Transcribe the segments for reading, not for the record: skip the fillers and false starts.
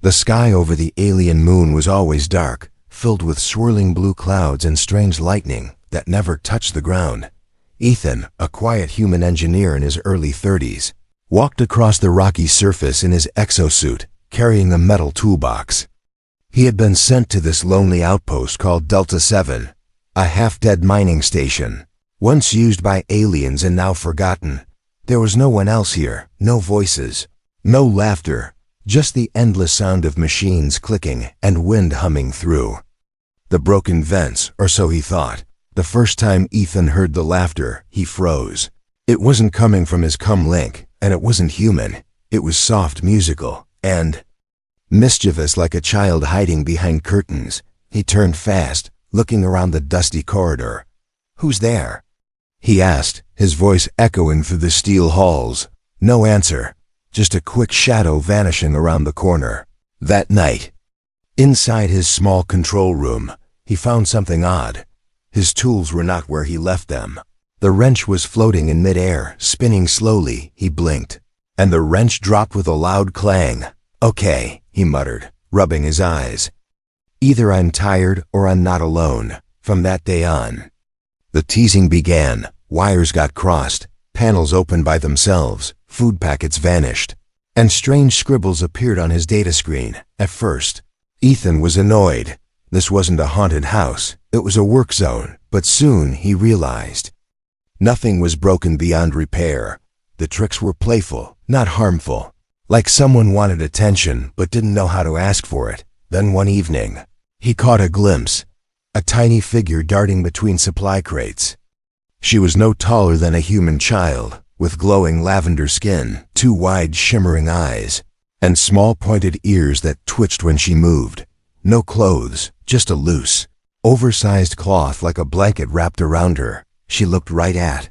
The sky over the alien moon was always dark, filled with swirling blue clouds and strange lightning that never touched the ground. Ethan, a quiet human engineer in his early 30s, walked across the rocky surface in his exosuit, carrying a metal toolbox. He had been sent to this lonely outpost called Delta 7, a half-dead mining station, once used by aliens and now forgotten. There was no one else here, no voices, no laughter, just the endless sound of machines clicking and wind humming through the broken vents, or so he thought. The first time Ethan heard the laughter, he froze. It wasn't coming from his cum-link, and it wasn't human. It was soft, musical, and mischievous, like a child hiding behind curtains. He turned fast, looking around the dusty corridor. "Who's there?" he asked, his voice echoing through the steel halls. No answer, just a quick shadow vanishing around the corner. That night, inside his small control room, he found something odd. His tools were not where he left them. The wrench was floating in midair, spinning slowly. He blinked, and the wrench dropped with a loud clang. "Okay," he muttered, rubbing his eyes. "Either I'm tired or I'm not alone." From that day on, the teasing began. Wires got crossed, panels opened by themselves, food packets vanished, and strange scribbles appeared on his data screen. At first, Ethan was annoyed. This wasn't a haunted house, it was a work zone. But soon he realized nothing was broken beyond repair. The tricks were playful, not harmful, like someone wanted attention but didn't know how to ask for it. Then one evening, he caught a glimpse, a tiny figure darting between supply crates. She was no taller than a human child, with glowing lavender skin, two wide shimmering eyes, and small pointed ears that twitched when she moved. No clothes, just a loose, oversized cloth like a blanket wrapped around her. She looked right at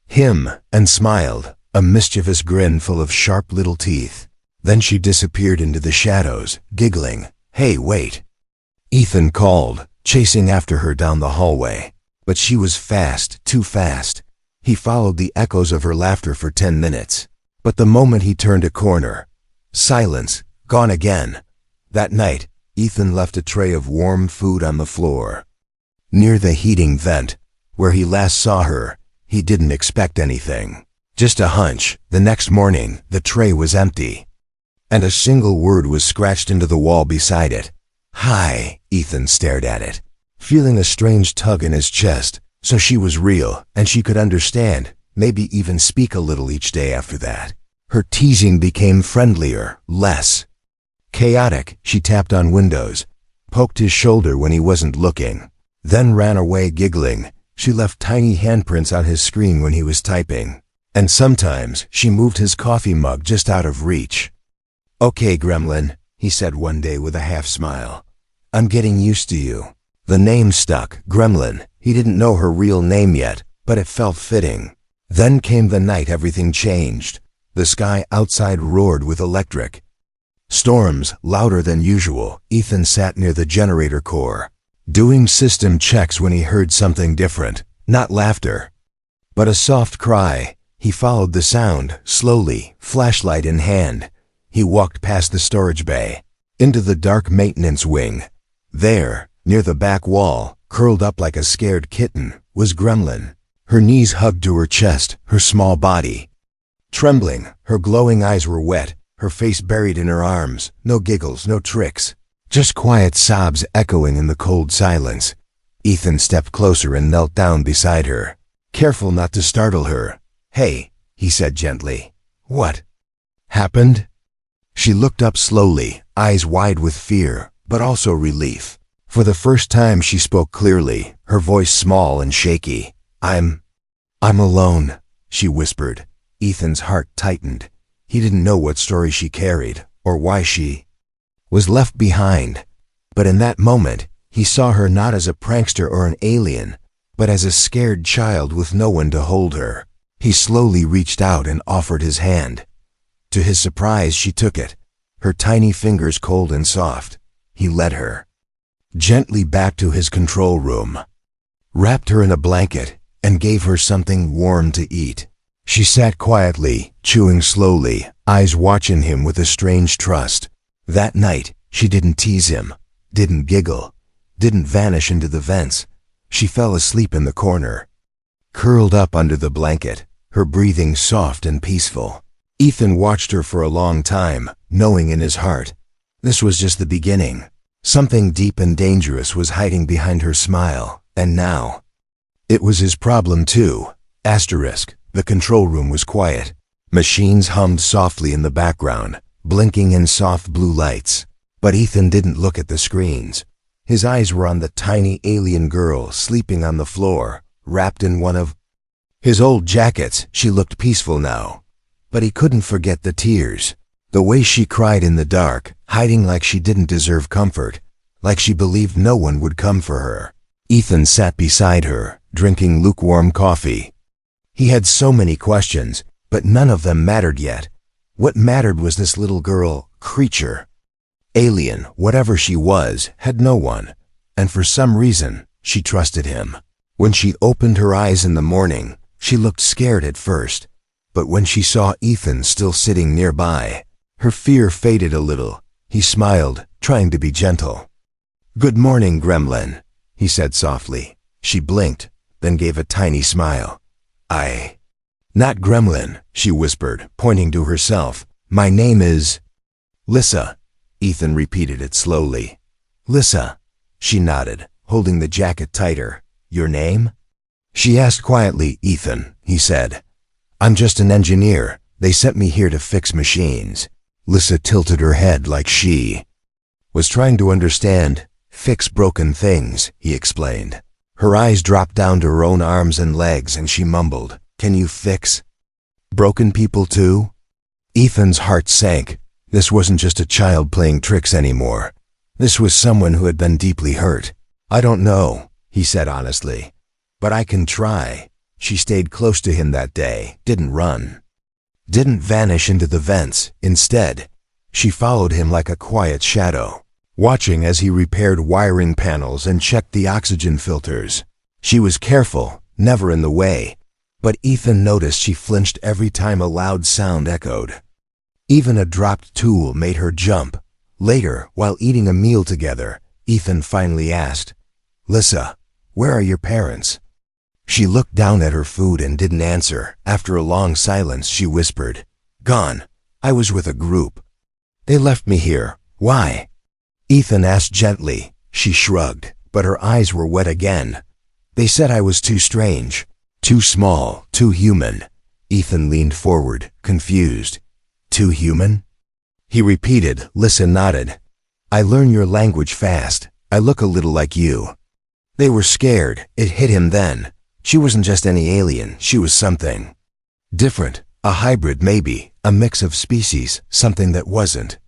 him and smiled, a mischievous grin full of sharp little teeth. Then she disappeared into the shadows, giggling. "Hey, wait!" Ethan called, chasing after her down the hallway. But she was fast, too fast. He followed the echoes of her laughter for 10 minutes. But the moment he turned a corner, silence, gone again. That night, Ethan left a tray of warm food on the floor. Near the heating vent, where he last saw her, he didn't expect anything. Just a hunch. The next morning, the tray was empty, and a single word was scratched into the wall beside it. "Hi." Ethan stared at it, feeling a strange tug in his chest. So she was real, and she could understand, maybe even speak a little each day after that. Her teasing became friendlier, less chaotic. She tapped on windows, poked his shoulder when he wasn't looking, then ran away giggling. She left tiny handprints on his screen when he was typing, and sometimes she moved his coffee mug just out of reach. "Okay, Gremlin," he said one day with a half smile. "I'm getting used to you." The name stuck, Gremlin. He didn't know her real name yet, but it felt fitting. Then came the night everything changed. The sky outside roared with electric storms, louder than usual. Ethan sat near the generator core, doing system checks when he heard something different. Not laughter, but a soft cry. He followed the sound, slowly, flashlight in hand. He walked past the storage bay, into the dark maintenance wing. There, near the back wall, curled up like a scared kitten, was Gremlin. Her knees hugged to her chest, her small body trembling. Her glowing eyes were wet, her face buried in her arms. No giggles, no tricks, just quiet sobs echoing in the cold silence. Ethan stepped closer and knelt down beside her, careful not to startle her. "Hey," he said gently. "What happened?" She looked up slowly, eyes wide with fear, but also relief. For the first time she spoke clearly, her voice small and shaky. I'm alone," she whispered. Ethan's heart tightened. He didn't know what story she carried, or why she was left behind. But in that moment, he saw her not as a prankster or an alien, but as a scared child with no one to hold her. He slowly reached out and offered his hand. To his surprise, she took it, her tiny fingers cold and soft. He led her gently back to his control room, wrapped her in a blanket, and gave her something warm to eat. She sat quietly, chewing slowly, eyes watching him with a strange trust. That night, she didn't tease him, didn't giggle, didn't vanish into the vents. She fell asleep in the corner, curled up under the blanket, her breathing soft and peaceful. Ethan watched her for a long time, knowing in his heart, this was just the beginning. Something deep and dangerous was hiding behind her smile, and now, it was his problem too. The control room was quiet. Machines hummed softly in the background, blinking in soft blue lights. But Ethan didn't look at the screens. His eyes were on the tiny alien girl sleeping on the floor, wrapped in one of his old jackets. She looked peaceful now, but he couldn't forget the tears. The way she cried in the dark, hiding like she didn't deserve comfort, like she believed no one would come for her. Ethan sat beside her, drinking lukewarm coffee. He had so many questions, but none of them mattered yet. What mattered was this little girl, creature. Alien, whatever she was, had no one, and for some reason, she trusted him. When she opened her eyes in the morning, she looked scared at first, but when she saw Ethan still sitting nearby, her fear faded a little. He smiled, trying to be gentle. "Good morning, Gremlin," he said softly. She blinked, then gave a tiny smile. Not Gremlin," she whispered, pointing to herself. "My name is Lissa." Ethan repeated it slowly. "Lissa." She nodded, holding the jacket tighter. "Your name?" She asked quietly. "Ethan," he said. "I'm just an engineer. They sent me here to fix machines." Lissa tilted her head like she was trying to understand. "Fix broken things," he explained. Her eyes dropped down to her own arms and legs, and she mumbled, "Can you fix broken people too?" Ethan's heart sank. This wasn't just a child playing tricks anymore. This was someone who had been deeply hurt. "I don't know," he said honestly, "but I can try." She stayed close to him that day, didn't run, didn't vanish into the vents. Instead, she followed him like a quiet shadow, watching as he repaired wiring panels and checked the oxygen filters. She was careful, never in the way, but Ethan noticed she flinched every time a loud sound echoed. Even a dropped tool made her jump. Later, while eating a meal together, Ethan finally asked, "Lissa, where are your parents?" She looked down at her food and didn't answer. After a long silence, she whispered, "Gone. I was with a group. They left me here. Why?" Ethan asked gently. She shrugged, but her eyes were wet again. "They said I was too strange, too small, too human." Ethan leaned forward, confused. "Too human?" He repeated. Lissa nodded. "I learn your language fast. I look a little like you." They were scared. It hit him then. She wasn't just any alien, she was something different, a hybrid maybe, a mix of species, something that wasn't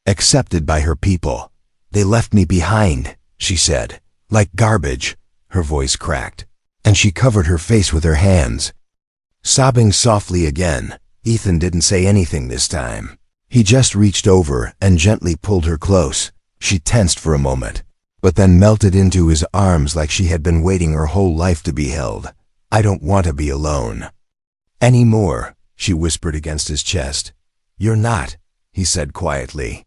accepted by her people. "They left me behind," she said, "like garbage." Her voice cracked, and she covered her face with her hands, sobbing softly again. Ethan didn't say anything this time. He just reached over and gently pulled her close. She tensed for a moment, but then melted into his arms like she had been waiting her whole life to be held. "I don't want to be alone anymore," she whispered against his chest. "You're not," he said quietly.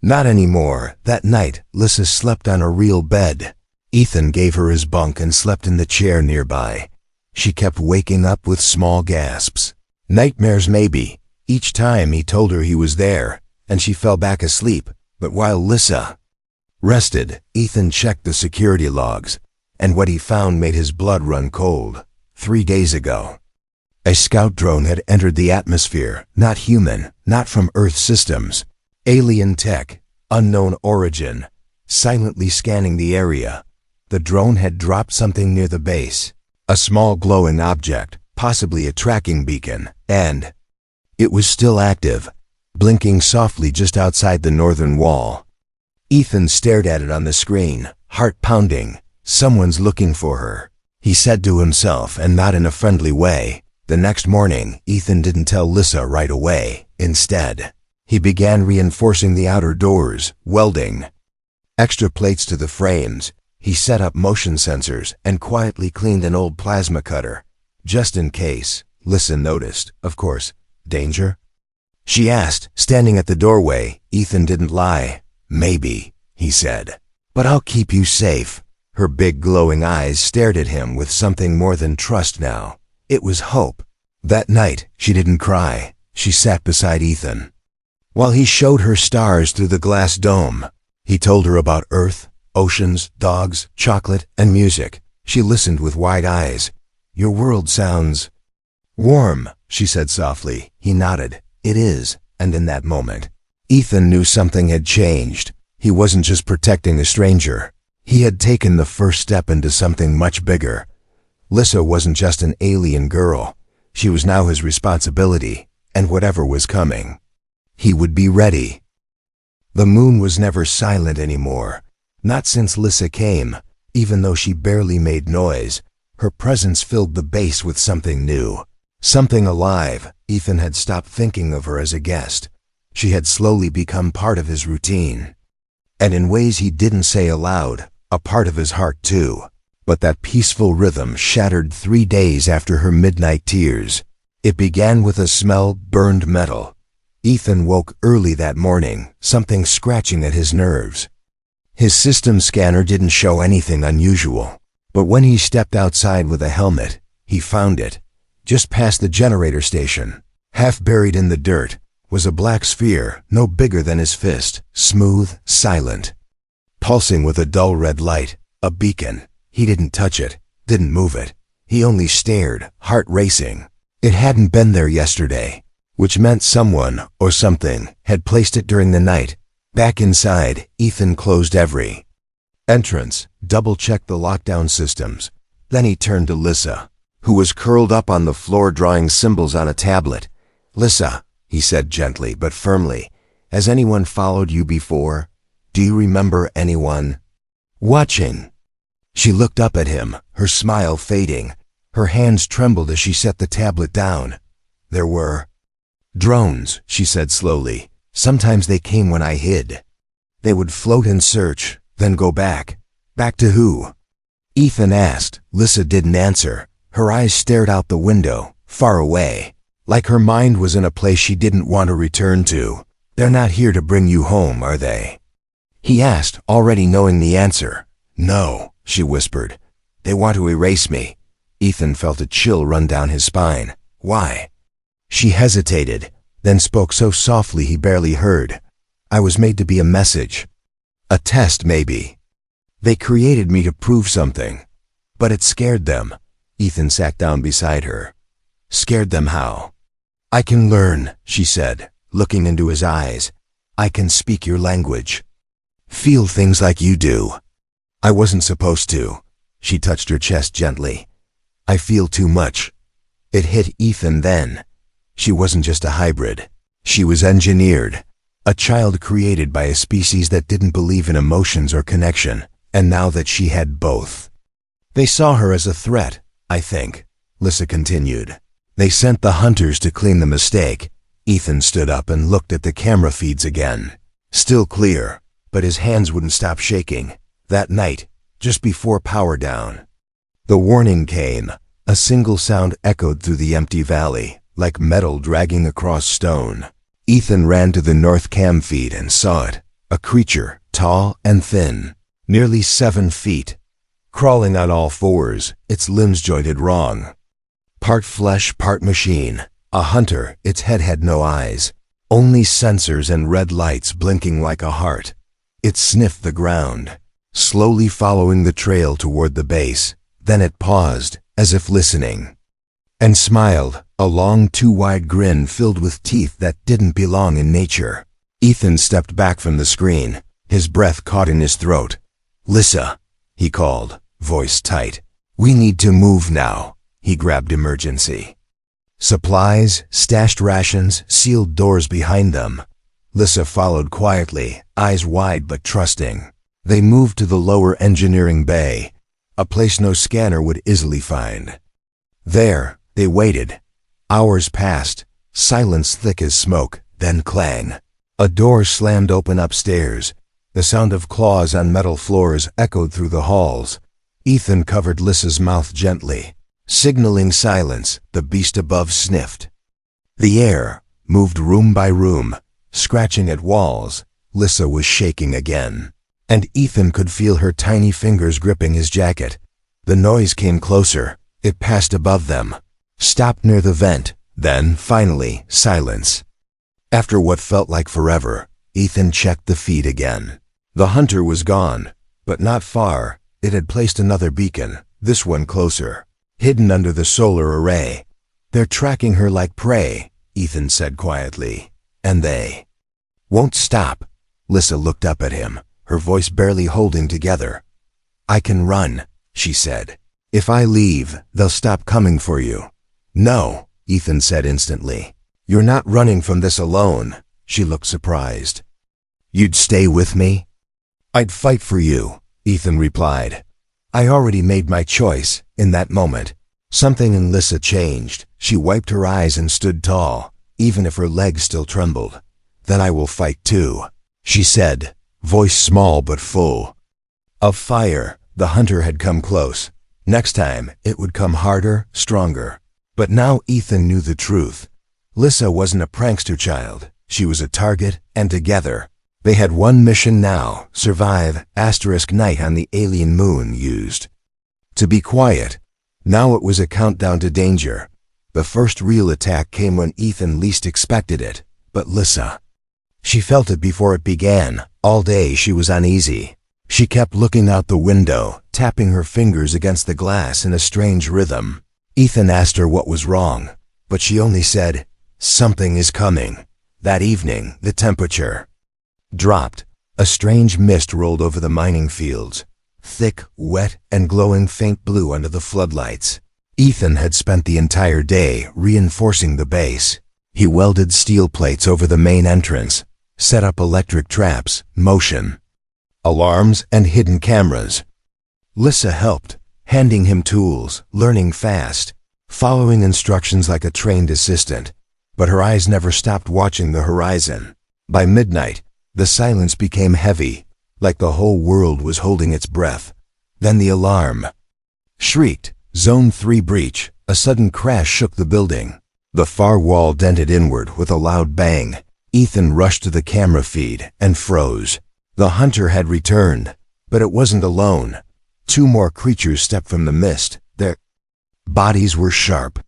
"Not anymore." That night, Lissa slept on a real bed. Ethan gave her his bunk and slept in the chair nearby. She kept waking up with small gasps. Nightmares maybe. Each time he told her he was there, and she fell back asleep. But while Lissa rested, Ethan checked the security logs, and what he found made his blood run cold. 3 days ago, a scout drone had entered the atmosphere, not human, not from Earth systems. Alien tech, unknown origin, silently scanning the area. The drone had dropped something near the base, a small glowing object, possibly a tracking beacon, and it was still active, blinking softly just outside the northern wall. Ethan stared at it on the screen, heart pounding. Someone's looking for her, he said to himself, and not in a friendly way. The next morning, Ethan didn't tell Lissa right away. Instead, he began reinforcing the outer doors, welding extra plates to the frames. He set up motion sensors and quietly cleaned an old plasma cutter, just in case. Lissa noticed, of course. Danger? she asked, standing at the doorway. Ethan didn't lie. Maybe, he said. But I'll keep you safe. Her big glowing eyes stared at him with something more than trust now. It was hope. That night, she didn't cry. She sat beside Ethan. While he showed her stars through the glass dome, he told her about Earth, oceans, dogs, chocolate, and music. She listened with wide eyes. Your world sounds warm, she said softly. He nodded. It is. And in that moment, Ethan knew something had changed. He wasn't just protecting a stranger. He had taken the first step into something much bigger. Lissa wasn't just an alien girl. She was now his responsibility, and whatever was coming, he would be ready. The moon was never silent anymore. Not since Lissa came. Even though she barely made noise, her presence filled the base with something new. Something alive. Ethan had stopped thinking of her as a guest. She had slowly become part of his routine. And in ways he didn't say aloud, a part of his heart too. But that peaceful rhythm shattered 3 days after her midnight tears. It began with a smell, burned metal. Ethan woke early that morning, something scratching at his nerves. His system scanner didn't show anything unusual. But when he stepped outside with a helmet, he found it. Just past the generator station, half buried in the dirt, was a black sphere no bigger than his fist, smooth, silent, pulsing with a dull red light, a beacon. He didn't touch it, didn't move it. He only stared, heart racing. It hadn't been there yesterday, which meant someone, or something, had placed it during the night. Back inside, Ethan closed every entrance, double-checked the lockdown systems. Then he turned to Lissa, who was curled up on the floor drawing symbols on a tablet. Lissa, he said gently but firmly, has anyone followed you before? Do you remember anyone watching? She looked up at him, her smile fading. Her hands trembled as she set the tablet down. There were drones, she said slowly. Sometimes they came when I hid. They would float and search, then go back. Back to who? Ethan asked. Lissa didn't answer. Her eyes stared out the window, far away, like her mind was in a place she didn't want to return to. They're not here to bring you home, are they? He asked, already knowing the answer. No, she whispered. They want to erase me. Ethan felt a chill run down his spine. Why? She hesitated, then spoke so softly he barely heard. I was made to be a message. A test, maybe. They created me to prove something. But it scared them. Ethan sat down beside her. Scared them how? I can learn, she said, looking into his eyes. I can speak your language. Feel things like you do. I wasn't supposed to. She touched her chest gently. I feel too much. It hit Ethan then. She wasn't just a hybrid. She was engineered. A child created by a species that didn't believe in emotions or connection. And now that she had both. They saw her as a threat, I think, Lissa continued. They sent the hunters to clean the mistake. Ethan stood up and looked at the camera feeds again. Still clear, but his hands wouldn't stop shaking. That night, just before power down, the warning came. A single sound echoed through the empty valley, like metal dragging across stone. Ethan ran to the north cam feed and saw it. A creature, tall and thin, nearly 7 feet, crawling on all fours, its limbs jointed wrong. Part flesh, part machine. A hunter, its head had no eyes, only sensors and red lights blinking like a heart. It sniffed the ground, slowly following the trail toward the base. Then it paused, as if listening, and smiled, a long, too-wide grin filled with teeth that didn't belong in nature. Ethan stepped back from the screen, his breath caught in his throat. Lissa, he called, voice tight. We need to move now. He grabbed emergency supplies, stashed rations, sealed doors behind them. Lissa followed quietly, eyes wide but trusting. They moved to the lower engineering bay, a place no scanner would easily find. There, they waited. Hours passed, silence thick as smoke, then clang. A door slammed open upstairs. The sound of claws on metal floors echoed through the halls. Ethan covered Lissa's mouth gently. Signaling silence, the beast above sniffed the air, moved room by room, scratching at walls. Lissa was shaking again, and Ethan could feel her tiny fingers gripping his jacket. The noise came closer. It passed above them, stopped near the vent, then, finally, silence. After what felt like forever, Ethan checked the feed again. The hunter was gone, but not far. It had placed another beacon, this one closer, hidden under the solar array. "They're tracking her like prey," Ethan said quietly. "And they won't stop." Lissa looked up at him, her voice barely holding together. "I can run," she said. "If I leave, they'll stop coming for you." "No," Ethan said instantly. "You're not running from this alone." She looked surprised. "You'd stay with me?" "I'd fight for you," Ethan replied. "I already made my choice." In that moment, something in Lissa changed. She wiped her eyes and stood tall, even if her legs still trembled. "Then I will fight too," she said, voice small but full of fire. The hunter had come close. Next time, it would come harder, stronger. But now Ethan knew the truth. Lissa wasn't a prankster child. She was a target, and together, they had one mission now: survive *night on the alien moon used to be quiet. Now it was a countdown to danger. The first real attack came when Ethan least expected it. But Lissa, she felt it before it began. All day she was uneasy. She kept looking out the window, tapping her fingers against the glass in a strange rhythm. Ethan asked her what was wrong, but she only said, "Something is coming." That evening, the temperature dropped. A strange mist rolled over the mining fields, thick, wet, and glowing faint blue under the floodlights. Ethan had spent the entire day reinforcing the base. He welded steel plates over the main entrance, set up electric traps, motion alarms, and hidden cameras. Lissa helped, handing him tools, learning fast, following instructions like a trained assistant. But her eyes never stopped watching the horizon. By midnight, the silence became heavy, like the whole world was holding its breath. Then the alarm shrieked. Zone 3 breach. A sudden crash shook the building. The far wall dented inward with a loud bang. Ethan rushed to the camera feed and froze. The hunter had returned, but it wasn't alone. Two more creatures stepped from the mist. Their bodies were sharp,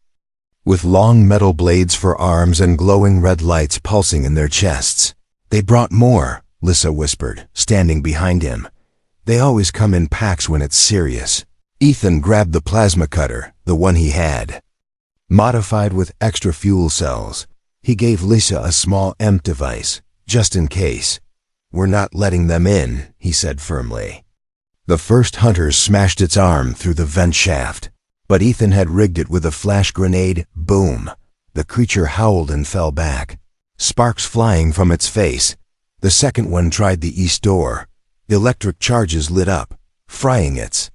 with long metal blades for arms and glowing red lights pulsing in their chests. "They brought more," Lissa whispered, standing behind him. "They always come in packs when it's serious." Ethan grabbed the plasma cutter, the one he had, modified with extra fuel cells. He gave Lissa a small EMP device, just in case. "We're not letting them in," he said firmly. The first hunter smashed its arm through the vent shaft, but Ethan had rigged it with a flash grenade. Boom! The creature howled and fell back, sparks flying from its face. The second one tried the east door. Electric charges lit up, frying its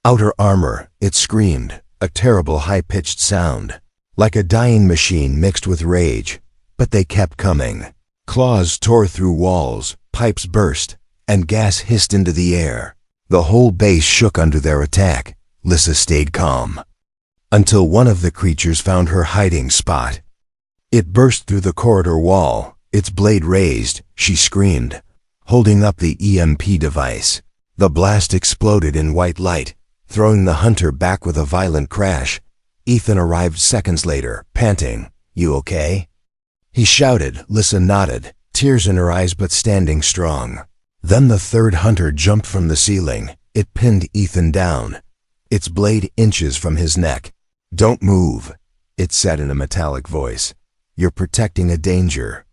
outer armor. It screamed, a terrible high-pitched sound, like a dying machine mixed with rage. But they kept coming. Claws tore through walls, pipes burst, and gas hissed into the air. The whole base shook under their attack. Lissa stayed calm, until one of the creatures found her hiding spot. It burst through the corridor wall, its blade raised. She screamed, holding up the EMP device. The blast exploded in white light, throwing the hunter back with a violent crash. Ethan arrived seconds later, panting. "You okay?" he shouted. Lissa nodded, tears in her eyes but standing strong. Then the third hunter jumped from the ceiling. It pinned Ethan down, its blade inches from his neck. "Don't move," it said in a metallic voice. "You're protecting a danger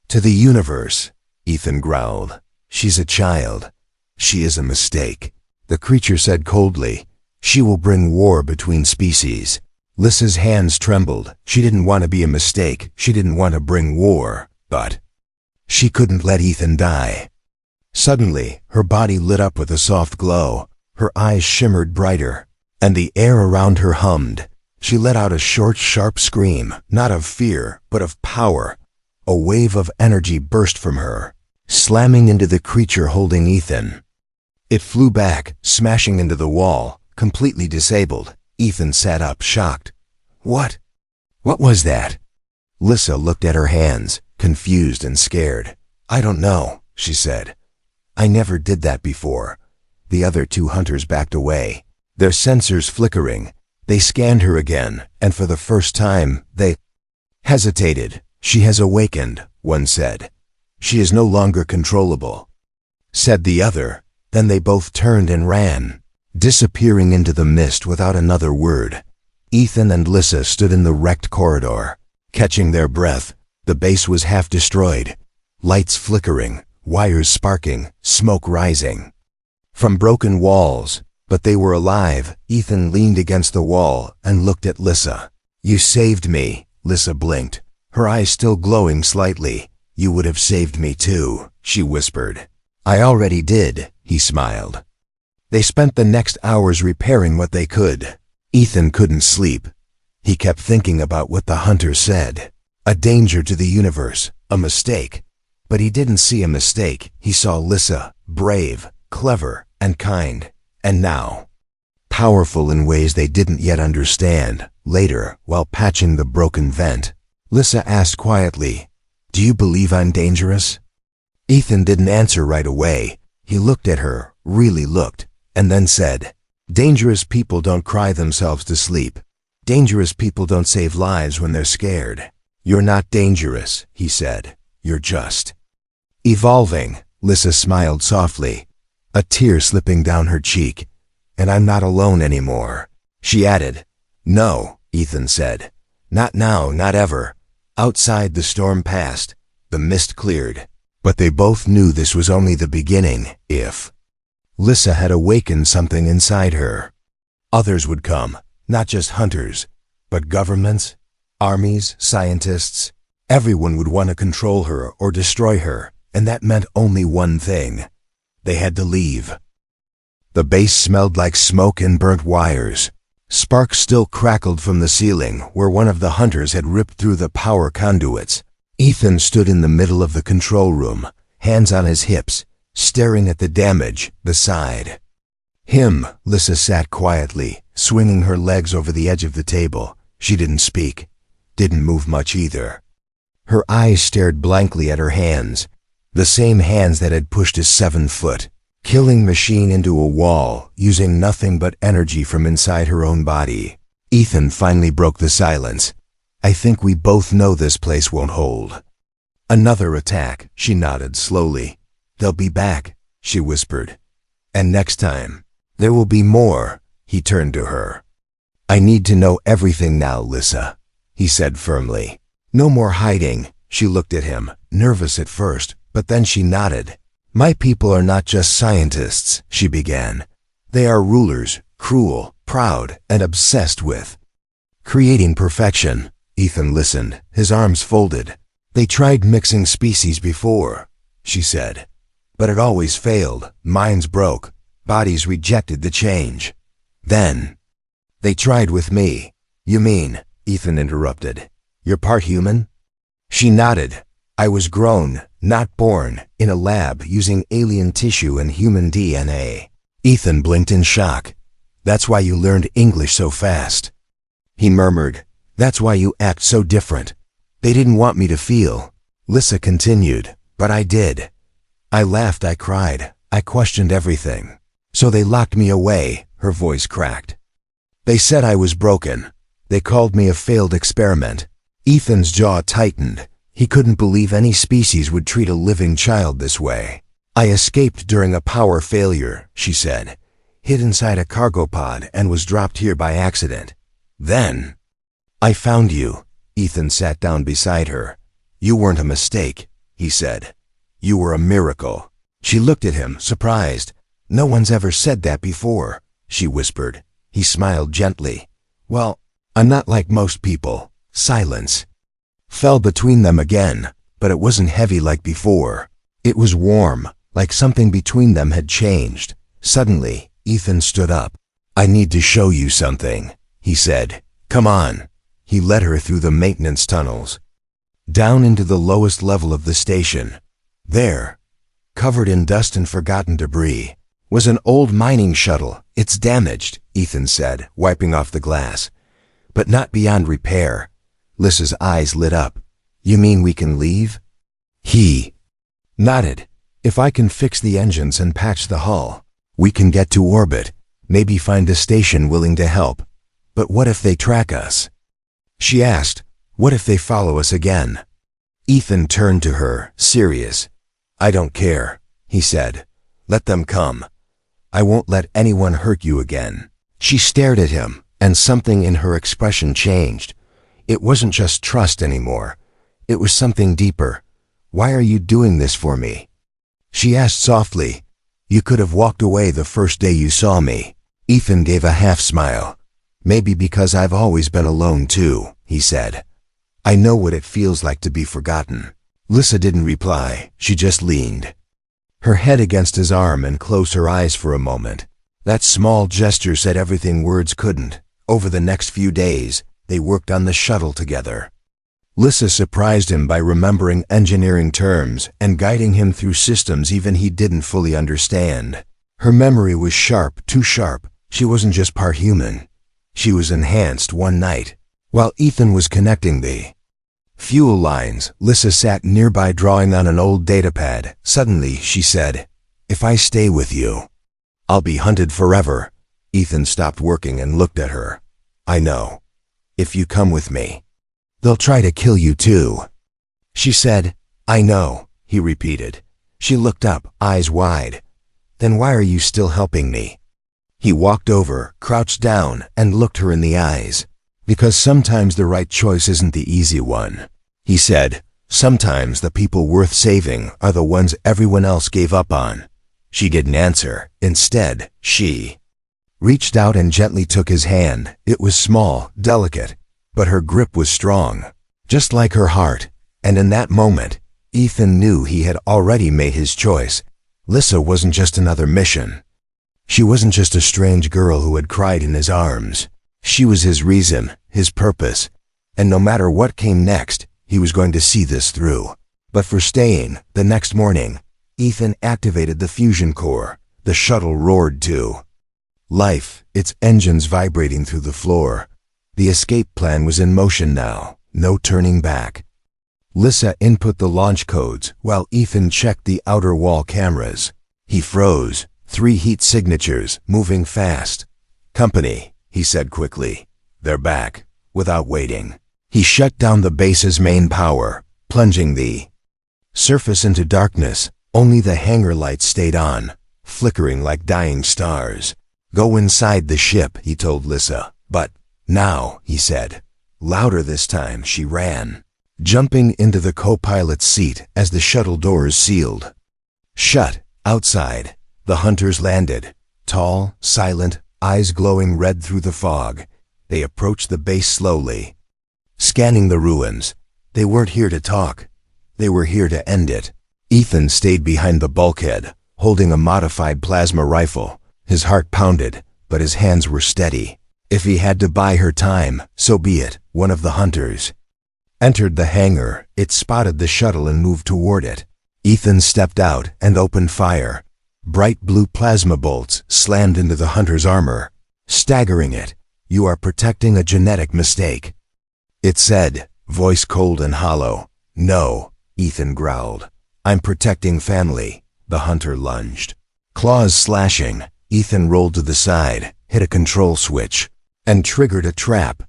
to the universe." Ethan growled. "She's a child. She is a mistake," the creature said coldly. "She will bring war between species." Lissa's hands trembled. She didn't want to be a mistake. She didn't want to bring war, but she couldn't let Ethan die. Suddenly, her body lit up with a soft glow. Her eyes shimmered brighter, and the air around her hummed. She let out a short, sharp scream, not of fear, but of power. A wave of energy burst from her, slamming into the creature holding Ethan. It flew back, smashing into the wall, completely disabled. Ethan sat up, shocked. What was that?" Lissa looked at her hands, confused and scared. I don't know, she said. I never did that before. The other two hunters backed away, their sensors flickering. They scanned her again, and for the first time, they hesitated. She has awakened, one said. She is no longer controllable, said the other. Then they both turned and ran, disappearing into the mist without another word. Ethan and Lissa stood in the wrecked corridor, catching their breath. The base was half destroyed, lights flickering, wires sparking, smoke rising from broken walls. But they were alive. Ethan leaned against the wall and looked at Lissa. You saved me, Lissa blinked, her eyes still glowing slightly. You would have saved me too, she whispered. I already did, he smiled. They spent the next hours repairing what they could. Ethan couldn't sleep. He kept thinking about what the hunter said. A danger to the universe, a mistake. But he didn't see a mistake. He saw Lissa, brave, clever, and kind. And now, powerful in ways they didn't yet understand. Later, while patching the broken vent, Lissa asked quietly, Do you believe I'm dangerous? Ethan didn't answer right away. He looked at her, really looked, and then said, Dangerous people don't cry themselves to sleep. Dangerous people don't save lives when they're scared. You're not dangerous, he said. You're just evolving. Lissa smiled softly, a tear slipping down her cheek. And I'm not alone anymore. She added, No, Ethan said. Not now, not ever. Outside the storm passed. The mist cleared. But they both knew this was only the beginning. If Lissa had awakened something inside her, others would come, not just hunters, but governments, armies, scientists. Everyone would want to control her or destroy her, and that meant only one thing. They had to leave. The base smelled like smoke and burnt wires. Sparks still crackled from the ceiling where one of the hunters had ripped through the power conduits. Ethan stood in the middle of the control room, hands on his hips, staring at the damage beside him. Lissa sat quietly, swinging her legs over the edge of the table. She didn't speak, didn't move much either. Her eyes stared blankly at her hands, the same hands that had pushed a 7-foot killing machine into a wall, using nothing but energy from inside her own body. Ethan finally broke the silence. I think we both know this place won't hold another attack. She nodded slowly. They'll be back, she whispered. And next time, there will be more. He turned to her. I need to know everything now, Lissa, he said firmly. No more hiding. She looked at him, nervous at first, but then she nodded. My people are not just scientists, she began. They are rulers, cruel, proud, and obsessed with creating perfection. Ethan listened, his arms folded. They tried mixing species before, she said, but it always failed. Minds broke, bodies rejected the change. Then, they tried with me. You mean, Ethan interrupted, you're part human? She nodded. I was grown, not born, in a lab using alien tissue and human DNA. Ethan blinked in shock. That's why you learned English so fast. He murmured, That's why you act so different. They didn't want me to feel. Lissa continued, but I did. I laughed, I cried, I questioned everything. So they locked me away. Her voice cracked. They said I was broken. They called me a failed experiment. Ethan's jaw tightened. He couldn't believe any species would treat a living child this way. I escaped during a power failure, she said, hid inside a cargo pod and was dropped here by accident. Then, I found you. Ethan sat down beside her. You weren't a mistake, he said. You were a miracle. She looked at him, surprised. No one's ever said that before, she whispered. He smiled gently. Well, I'm not like most people. Silence fell between them again, but it wasn't heavy like before. It was warm, like something between them had changed. Suddenly, Ethan stood up. I need to show you something, he said. Come on. He led her through the maintenance tunnels, down into the lowest level of the station. There, covered in dust and forgotten debris, was an old mining shuttle. It's damaged, Ethan said, wiping off the glass, but not beyond repair. Lissa's eyes lit up. You mean we can leave? He nodded. If I can fix the engines and patch the hull, we can get to orbit, maybe find a station willing to help. But what if they track us? She asked, what if they follow us again? Ethan turned to her, serious. I don't care, he said. Let them come. I won't let anyone hurt you again. She stared at him, and something in her expression changed. It wasn't just trust anymore. It was something deeper. Why are you doing this for me? She asked softly. You could have walked away the first day you saw me. Ethan gave a half smile. Maybe because I've always been alone too, he said. I know what it feels like to be forgotten. Lissa didn't reply. She just leaned her head against his arm and closed her eyes for a moment. That small gesture said everything words couldn't. Over the next few days, they worked on the shuttle together. Lissa surprised him by remembering engineering terms and guiding him through systems even he didn't fully understand. Her memory was sharp, too sharp. She wasn't just part human. She was enhanced one night. While Ethan was connecting the fuel lines, Lissa sat nearby drawing on an old datapad. Suddenly, she said, If I stay with you, I'll be hunted forever. Ethan stopped working and looked at her. I know. If you come with me, they'll try to kill you too. She said, I know, he repeated. She looked up, eyes wide. Then why are you still helping me? He walked over, crouched down, and looked her in the eyes. Because sometimes the right choice isn't the easy one. He said, sometimes the people worth saving are the ones everyone else gave up on. She didn't answer. Instead, she reached out and gently took his hand. It was small, delicate, but her grip was strong, just like her heart. And in that moment, Ethan knew he had already made his choice. Lissa wasn't just another mission. She wasn't just a strange girl who had cried in his arms. She was his reason, his purpose. And no matter what came next, he was going to see this through. But for staying, the next morning, Ethan activated the fusion core. The shuttle roared to life, its engines vibrating through the floor. The escape plan was in motion now, no turning back. Lissa input the launch codes while Ethan checked the outer wall cameras. He froze, 3 heat signatures, moving fast. Company, he said quickly. They're back, without waiting. He shut down the base's main power, plunging the surface into darkness. Only the hangar lights stayed on, flickering like dying stars. Go inside the ship, he told Lissa. But now, he said. Louder this time, she ran, jumping into the co-pilot's seat as the shuttle doors sealed shut. Outside, the hunters landed, tall, silent, eyes glowing red through the fog. They approached the base slowly, scanning the ruins. They weren't here to talk. They were here to end it. Ethan stayed behind the bulkhead, holding a modified plasma rifle. His heart pounded, but his hands were steady. If he had to buy her time, so be it. One of the hunters entered the hangar. It spotted the shuttle and moved toward it. Ethan stepped out and opened fire. Bright blue plasma bolts slammed into the hunter's armor, staggering it. You are protecting a genetic mistake, it said, voice cold and hollow. No, Ethan growled. I'm protecting family. The hunter lunged, claws slashing. Ethan rolled to the side, hit a control switch, and triggered a trap.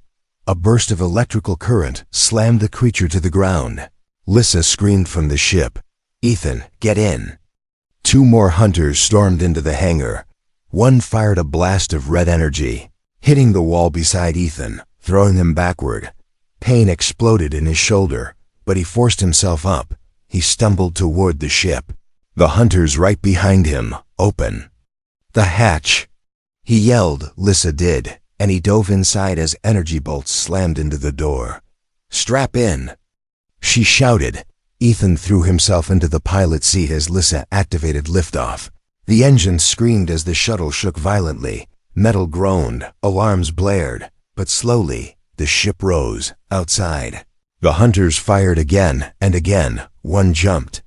A burst of electrical current slammed the creature to the ground. Lissa screamed from the ship. Ethan, get in. 2 more hunters stormed into the hangar. One fired a blast of red energy, hitting the wall beside Ethan, throwing him backward. Pain exploded in his shoulder, but he forced himself up. He stumbled toward the ship. The hunters right behind him. Open the hatch, he yelled. Lissa did, and he dove inside as energy bolts slammed into the door. Strap in, she shouted. Ethan threw himself into the pilot's seat as Lissa activated liftoff. The engine screamed as the shuttle shook violently. Metal groaned, alarms blared, but slowly, the ship rose. Outside, the hunters fired again and again. One jumped,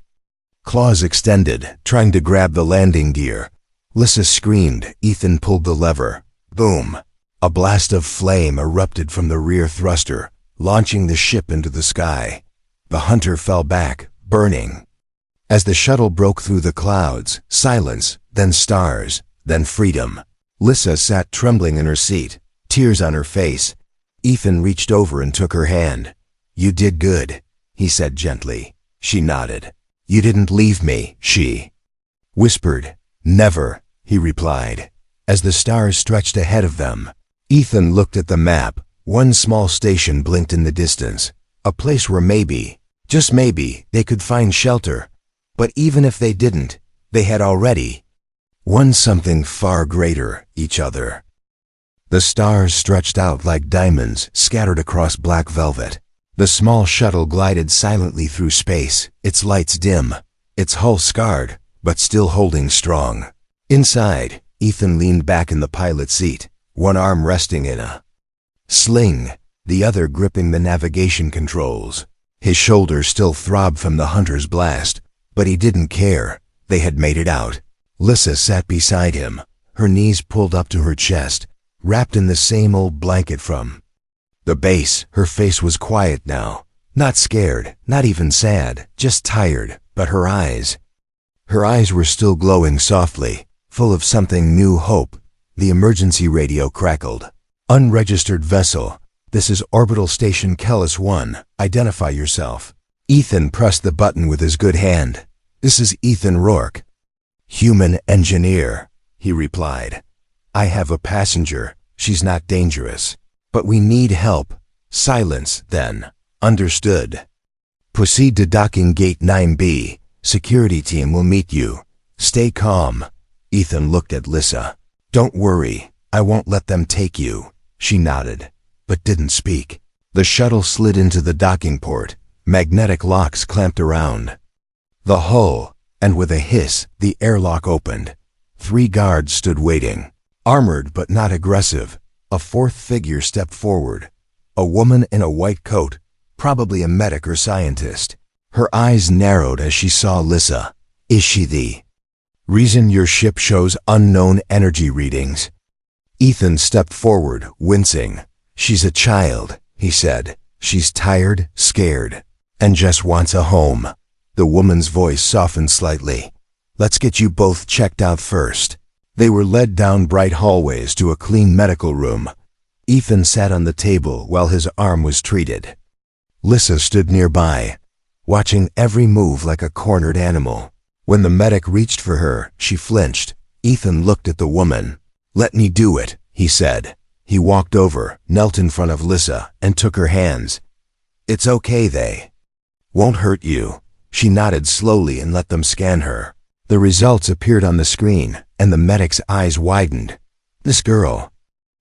claws extended, trying to grab the landing gear. Lissa screamed. Ethan pulled the lever. Boom! A blast of flame erupted from the rear thruster, launching the ship into the sky. The hunter fell back, burning. As the shuttle broke through the clouds, silence, then stars, then freedom. Lissa sat trembling in her seat, tears on her face. Ethan reached over and took her hand. "You did good," he said gently. She nodded. "You didn't leave me," she whispered. "Never," he replied. As the stars stretched ahead of them, Ethan looked at the map. One small station blinked in the distance, a place where maybe, just maybe, they could find shelter. But even if they didn't, they had already won something far greater, each other. The stars stretched out like diamonds scattered across black velvet. The small shuttle glided silently through space, its lights dim, its hull scarred, but still holding strong. Inside, Ethan leaned back in the pilot's seat, one arm resting in a sling, the other gripping the navigation controls. His shoulders still throbbed from the hunter's blast, but he didn't care. They had made it out. Lissa sat beside him, her knees pulled up to her chest, wrapped in the same old blanket from the base. Her face was quiet now, not scared, not even sad, just tired, but her eyes were still glowing softly, full of something new, hope. The emergency radio crackled. "Unregistered vessel. This is Orbital Station Kellis 1. Identify yourself." Ethan pressed the button with his good hand. "This is Ethan Rourke, human engineer," he replied. "I have a passenger. She's not dangerous. But we need help." "Silence, then." "Understood. Proceed to docking gate 9B. Security team will meet you. Stay calm." Ethan looked at Lissa. "Don't worry. I won't let them take you." She nodded, but didn't speak. The shuttle slid into the docking port. Magnetic locks clamped around the hull, and with a hiss, the airlock opened. 3 guards stood waiting, armored but not aggressive. A 4th figure stepped forward, a woman in a white coat, probably a medic or scientist. Her eyes narrowed as she saw Lissa. "Is she the reason your ship shows unknown energy readings?" Ethan stepped forward, wincing. "She's a child," he said. "She's tired, scared, and just wants a home." The woman's voice softened slightly. "Let's get you both checked out first." They were led down bright hallways to a clean medical room. Ethan sat on the table while his arm was treated. Lissa stood nearby, watching every move like a cornered animal. When the medic reached for her, she flinched. Ethan looked at the woman. "Let me do it," he said. He walked over, knelt in front of Lissa, and took her hands. "It's okay, they won't hurt you." She nodded slowly and let them scan her. The results appeared on the screen, and the medic's eyes widened. "This girl,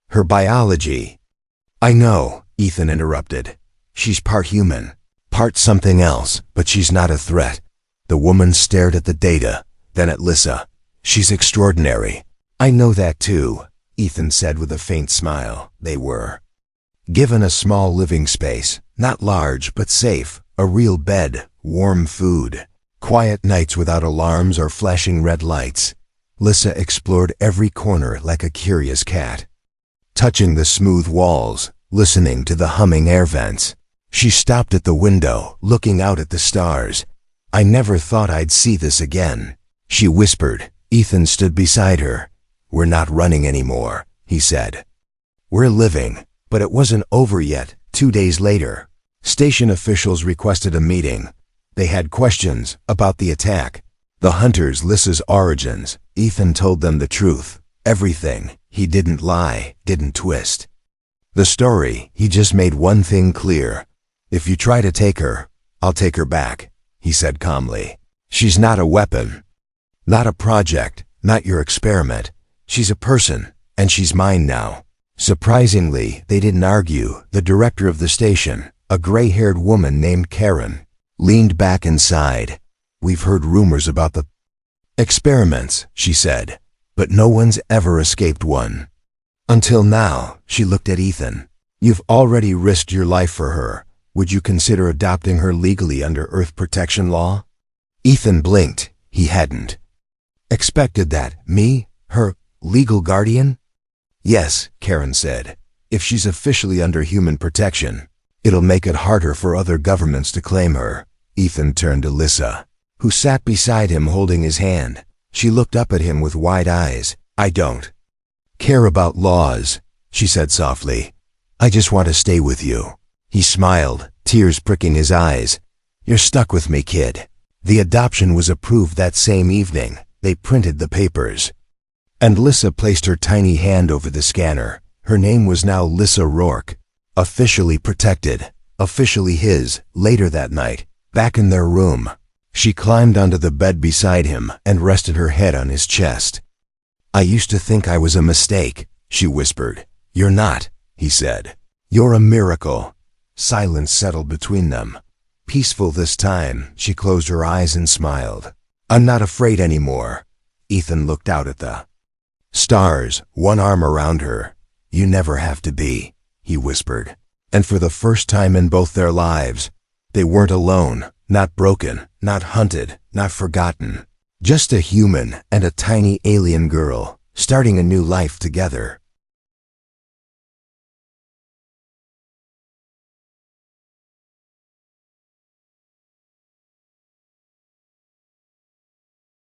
her biology—" "I know," Ethan interrupted. "She's part human, part something else, but she's not a threat." The woman stared at the data, then at Lissa. "She's extraordinary." "I know that too," Ethan said with a faint smile. They were given a small living space, not large but safe, a real bed, warm food, quiet nights without alarms or flashing red lights. Lissa explored every corner like a curious cat, touching the smooth walls, listening to the humming air vents. She stopped at the window, looking out at the stars. "I never thought I'd see this again," she whispered. Ethan stood beside her. "We're not running anymore," he said. "We're living." But it wasn't over yet. 2 days later, station officials requested a meeting. They had questions about the attack, the hunters, Lissa's origins. Ethan told them the truth, everything. He didn't lie, didn't twist the story. He just made one thing clear. "If you try to take her, I'll take her back," he said calmly. "She's not a weapon, not a project, not your experiment. She's a person, and she's mine now." Surprisingly, they didn't argue. The director of the station, a gray-haired woman named Karen, leaned back and sighed. "We've heard rumors about the experiments," she said, "but no one's ever escaped one. Until now." She looked at Ethan. "You've already risked your life for her. Would you consider adopting her legally under Earth protection law?" Ethan blinked. He hadn't expected that. "Me? Her legal guardian?" "Yes," Karen said, "if she's officially under human protection." It'll make it harder for other governments to claim her. Ethan turned to Lissa, who sat beside him holding his hand. She looked up at him with wide eyes. I don't care about laws, she said softly. I just want to stay with you. He smiled, tears pricking his eyes. You're stuck with me, kid. The adoption was approved that same evening. They printed the papers. And Lissa placed her tiny hand over the scanner. Her name was now Lissa Rourke. Officially protected. Officially his. Later that night, back in their room, she climbed onto the bed beside him and rested her head on his chest. I used to think I was a mistake, she whispered. You're not, he said. You're a miracle. Silence settled between them. Peaceful this time, she closed her eyes and smiled. I'm not afraid anymore. Ethan looked out at the stars, one arm around her. You never have to be, he whispered. And for the first time in both their lives, they weren't alone, not broken, not hunted, not forgotten. Just a human and a tiny alien girl, starting a new life together.